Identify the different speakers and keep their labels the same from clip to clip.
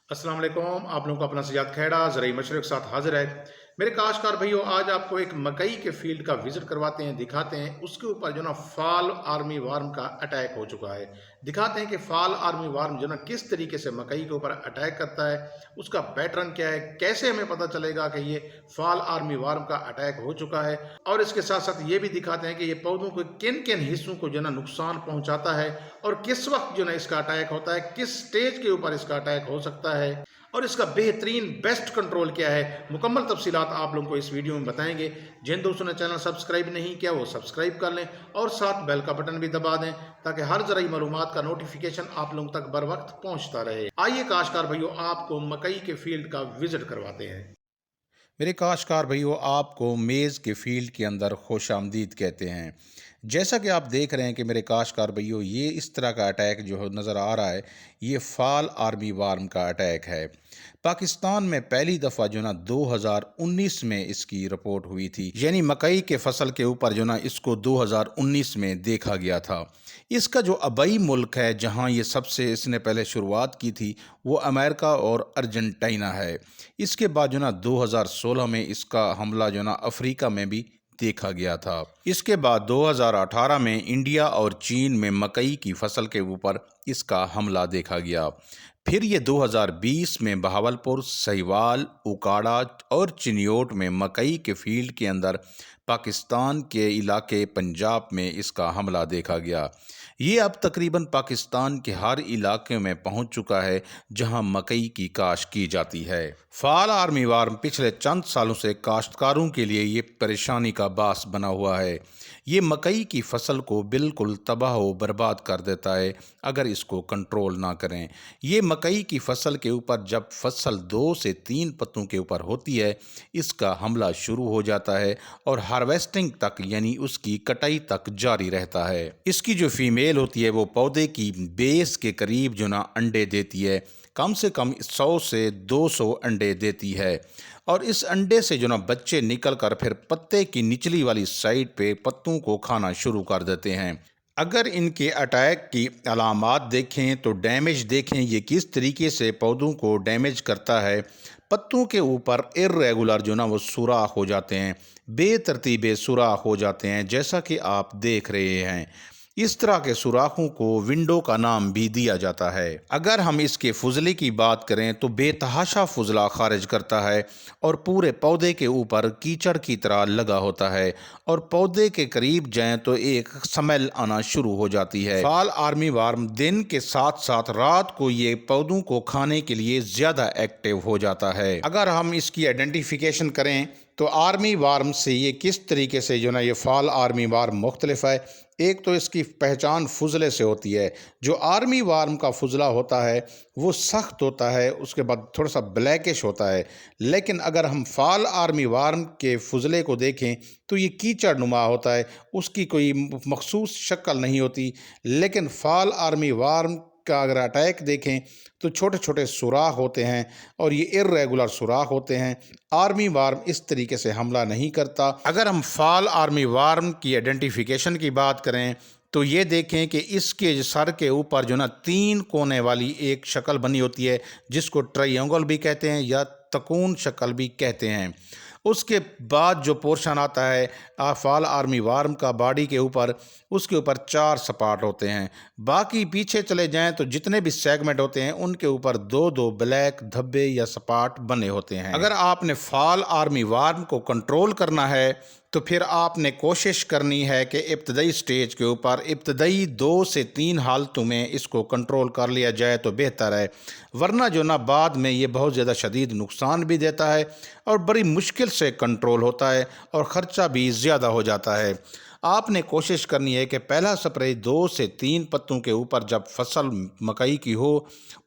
Speaker 1: अस्सलाम वालेकुम। आप लोगों को अपना सजाद खेड़ा ज़राई मशरक़ के साथ हाजिर है। मेरे काश्तकार भाइयों, आज आपको एक मकई के फील्ड का विजिट करवाते हैं, दिखाते हैं उसके ऊपर जो ना फॉल आर्मी वार्म का अटैक हो चुका है। दिखाते हैं कि फॉल आर्मी वार्म जो ना किस तरीके से मकई के ऊपर अटैक करता है, उसका पैटर्न क्या है, कैसे हमें पता चलेगा कि ये फॉल आर्मी वार्म का अटैक हो चुका है। और इसके साथ साथ ये भी दिखाते हैं कि ये पौधों को किन किन हिस्सों को जो ना नुकसान पहुंचाता है और किस वक्त जो ना इसका अटैक होता है, किस स्टेज के ऊपर इसका अटैक हो सकता है और इसका बेहतरीन बेस्ट कंट्रोल क्या है। मुकम्मल तफसीलात आप लोगों को इस वीडियो में बताएंगे। जिन दोस्तों ने चैनल सब्सक्राइब नहीं किया वो सब्सक्राइब कर लें और साथ बेल का बटन भी दबा दें ताकि हर ज़राई मालूमात का नोटिफिकेशन आप लोगों तक बर वक्त पहुंचता रहे। आइए काश्तकार भाइयों, आपको मकई के फील्ड का विजिट करवाते हैं। मेरे काश्तकार भाइयों, आपको मेज़ के फील्ड के अंदर खुश आमदीद कहते हैं। जैसा कि आप देख रहे हैं कि मेरे काश्तकार भाइयों, ये इस तरह का अटैक जो नज़र आ रहा है, ये फॉल आर्मी वार्म का अटैक है। पाकिस्तान में पहली दफ़ा जो ना 2019 में इसकी रिपोर्ट हुई थी, यानी मकई के फसल के ऊपर जो ना इसको 2019 में देखा गया था। इसका जो आबाई मुल्क है जहां ये सबसे इसने पहले शुरुआत की थी, वो अमेरिका और अर्जेंटीना है। इसके बाद जो ना 2016 में इसका हमला जो ना अफ्रीका में भी देखा गया था। इसके बाद 2018 में इंडिया और चीन में मकई की फसल के ऊपर इसका हमला देखा गया। फिर ये 2020 में बहावलपुर, सहीवाल, उकाड़ा और चिनियोट में मकई के फील्ड के अंदर पाकिस्तान के इलाके पंजाब में इसका हमला देखा गया। ये अब तकरीबन पाकिस्तान के हर इलाके में पहुंच चुका है जहां मकई की काश की जाती है। फॉल आर्मी वार्म पिछले चंद सालों से काश्तकारों के लिए ये परेशानी का बास बना हुआ है। ये मकई की फसल को बिल्कुल तबाह व बर्बाद कर देता है अगर इसको कंट्रोल ना करें। ये मकई की फसल के ऊपर जब फसल 2 से 3 पत्तों के ऊपर होती है, इसका हमला शुरू हो जाता है और हार्वेस्टिंग तक यानी उसकी कटाई तक जारी रहता है। इसकी जो फीमेल होती है वो पौधे की बेस के करीब जो ना अंडे देती है, कम से कम 100 से 200 अंडे देती है और इस अंडे से जो ना बच्चे निकल कर फिर पत्ते की निचली वाली साइड पे पत्तों को खाना शुरू कर देते हैं। अगर इनके अटैक की अलामात देखें तो डैमेज देखें ये किस तरीके से पौधों को डैमेज करता है। पत्तों के ऊपर इर्रेगुलर जो ना वो सुराख हो जाते हैं, बेतरतीबे सुराख हो जाते हैं, जैसा कि आप देख रहे हैं। इस तरह के सुराखों को विंडो का नाम भी दिया जाता है। अगर हम इसके फुजले की बात करें तो बेतहाशा फुजला खारिज करता है और पूरे पौधे के ऊपर कीचड़ की तरह लगा होता है और पौधे के करीब जाएं तो एक स्मेल आना शुरू हो जाती है। फॉल आर्मी वार्म दिन के साथ साथ रात को ये पौधों को खाने के लिए ज्यादा एक्टिव हो जाता है। अगर हम इसकी आइडेंटिफिकेशन करें तो आर्मी वार्म से ये किस तरीके से जो ना ये फॉल आर्मी वार्म मुख्तलिफ है। एक तो इसकी पहचान फुजले से होती है। जो आर्मी वार्म का फुजला होता है वो सख्त होता है, उसके बाद थोड़ा सा ब्लैकिश होता है। लेकिन अगर हम फॉल आर्मी वार्म के फुजले को देखें तो ये कीचड़ नुमा होता है, उसकी कोई मखसूस शक्ल नहीं होती। लेकिन फॉल आर्मी वार्म का अगर अटैक देखें तो छोटे छोटे सुराख होते हैं और ये इर्रेगुलर सुराख होते हैं। आर्मी वार्म इस तरीके से हमला नहीं करता। अगर हम फॉल आर्मी वार्म की आइडेंटिफिकेशन की बात करें तो ये देखें कि इसके सर के ऊपर जो ना 3 कोने वाली एक शक्ल बनी होती है जिसको ट्रायंगल भी कहते हैं या तकून शक्ल भी कहते हैं। उसके बाद जो पोर्शन आता है फॉल आर्मी वार्म का बॉडी के ऊपर, उसके ऊपर 4 सपाट होते हैं। बाकी पीछे चले जाएं तो जितने भी सेगमेंट होते हैं उनके ऊपर 2-2 ब्लैक धब्बे या सपाट बने होते हैं। अगर आपने फॉल आर्मी वार्म को कंट्रोल करना है तो फिर आपने कोशिश करनी है कि इब्तदाई स्टेज के ऊपर इब्तदाई 2 से 3 हालतों में इसको कंट्रोल कर लिया जाए तो बेहतर है। वरना जो ना बाद में ये बहुत ज़्यादा शदीद नुकसान भी देता है और बड़ी मुश्किल से कंट्रोल होता है और ख़र्चा भी ज़्यादा हो जाता है। आपने कोशिश करनी है कि पहला स्प्रे 2 से 3 पत्तों के ऊपर जब फसल मकई की हो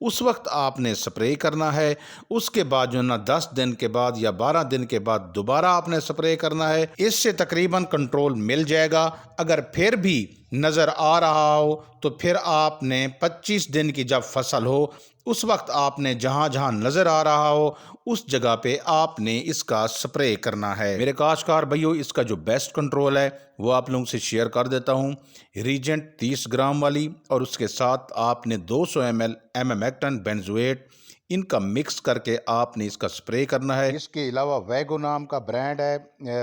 Speaker 1: उस वक्त आपने स्प्रे करना है। उसके बाद जो ना 10 दिन के बाद या 12 दिन के बाद दोबारा आपने स्प्रे करना है। इससे तकरीबन कंट्रोल मिल जाएगा। अगर फिर भी नज़र आ रहा हो तो फिर आपने 25 दिन की जब फसल हो उस वक्त आपने जहां जहां नज़र आ रहा हो उस जगह पे आपने इसका स्प्रे करना है। मेरे काश्तकार भाइयों, इसका जो बेस्ट कंट्रोल है वो आप लोगों से शेयर कर देता हूँ। रीजेंट 30 ग्राम वाली और उसके साथ आपने 200 ml एमामेक्टिन बेंजोएट ان کا مکس کر کے آپ نے اس کا سپرے کرنا ہے۔ اس کے علاوہ ویگو نام کا برانڈ ہے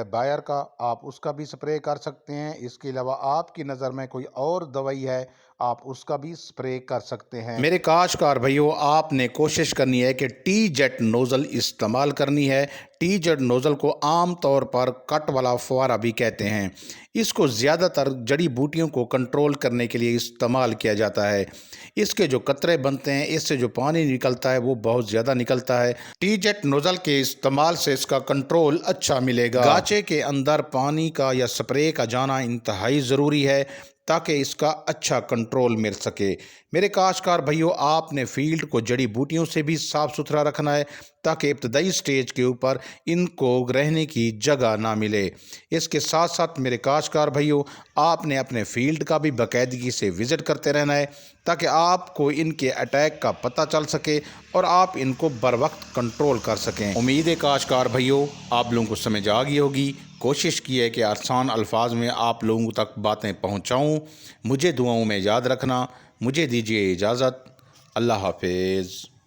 Speaker 1: بائر کا، آپ اس کا بھی سپرے کر سکتے ہیں۔ اس کے علاوہ آپ کی نظر میں کوئی اور دوائی ہے، آپ اس کا بھی سپرے کر سکتے ہیں۔ میرے کاشتکار بھائیو، آپ نے کوشش کرنی ہے کہ ٹی جیٹ نوزل استعمال کرنی ہے۔ ٹی جیٹ نوزل کو عام طور پر کٹ والا فوارہ بھی کہتے ہیں۔ اس کو زیادہ تر جڑی بوٹیوں کو کنٹرول کرنے کے لیے استعمال کیا جاتا ہے۔ اس کے جو قطرے بنتے ہیں، اس سے جو پانی نکلتا ہے وہ بہت زیادہ نکلتا ہے۔ ٹی جیٹ نوزل کے استعمال سے اس کا کنٹرول اچھا ملے گا۔ گاچے کے اندر پانی کا یا سپرے کا جانا انتہائی ضروری ہے تاکہ اس کا اچھا کنٹرول مل سکے۔ میرے کاشتکار بھائیو، آپ نے فیلڈ کو جڑی بوٹیوں سے بھی صاف ستھرا رکھنا ہے تاکہ ابتدائی سٹیج کے اوپر ان کو رہنے کی جگہ نہ ملے۔ اس کے ساتھ ساتھ میرے کاشتکار بھائیو، آپ نے اپنے فیلڈ کا بھی باقاعدگی سے وزٹ کرتے رہنا ہے تاکہ آپ کو ان کے اٹیک کا پتہ چل سکے اور آپ ان کو بر وقت کنٹرول کر سکیں۔ امید ہے کاشتکار بھائیو آپ لوگوں کو سمجھ آ گئی ہوگی۔ کوشش کی ہے کہ آسان الفاظ میں آپ لوگوں تک باتیں پہنچاؤں۔ مجھے دعاؤں میں یاد رکھنا۔ مجھے دیجیے اجازت۔ اللہ حافظ۔